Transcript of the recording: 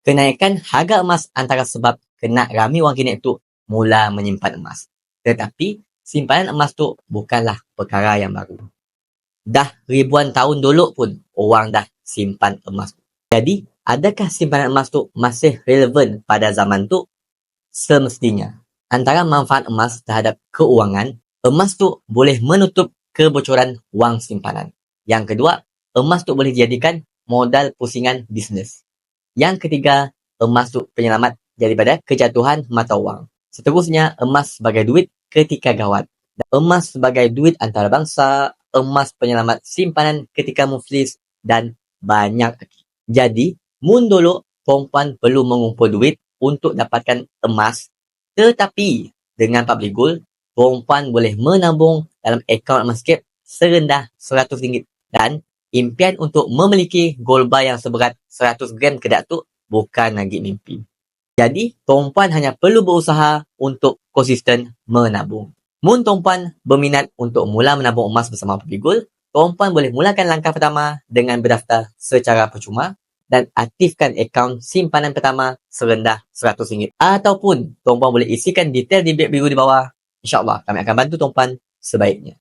Kenaikan harga emas antara sebab kena ramai orang kini tu mula menyimpan emas. Tetapi, simpanan emas tu bukanlah perkara yang baru. Dah ribuan tahun dulu pun orang dah simpan emas. Jadi, adakah simpanan emas tu masih relevan pada zaman tu? Semestinya. Antara manfaat emas terhadap keuangan, emas tu boleh menutup kebocoran wang simpanan. Yang kedua, emas tu boleh dijadikan modal pusingan bisnes. Yang ketiga, emas tu penyelamat daripada kejatuhan mata wang. Seterusnya, emas sebagai duit ketika gawat. Emas sebagai duit antarabangsa, emas penyelamat simpanan ketika muflis, dan banyak lagi. Jadi, mun dulu perempuan perlu mengumpul duit untuk dapatkan emas, tetapi dengan public gold, perempuan boleh menabung dalam akaun emas skep serendah RM100 dan impian untuk memiliki gold bar yang seberat 100 gram kedak tu bukan lagi mimpi. Jadi, perempuan hanya perlu berusaha untuk konsisten menabung. Mun perempuan berminat untuk mula menabung emas bersama Public Gold, perempuan boleh mulakan langkah pertama dengan berdaftar secara percuma dan aktifkan akaun simpanan pertama serendah RM100. Ataupun, perempuan boleh isikan detail di beg biru di bawah. InsyaAllah, kami akan bantu perempuan sebaiknya.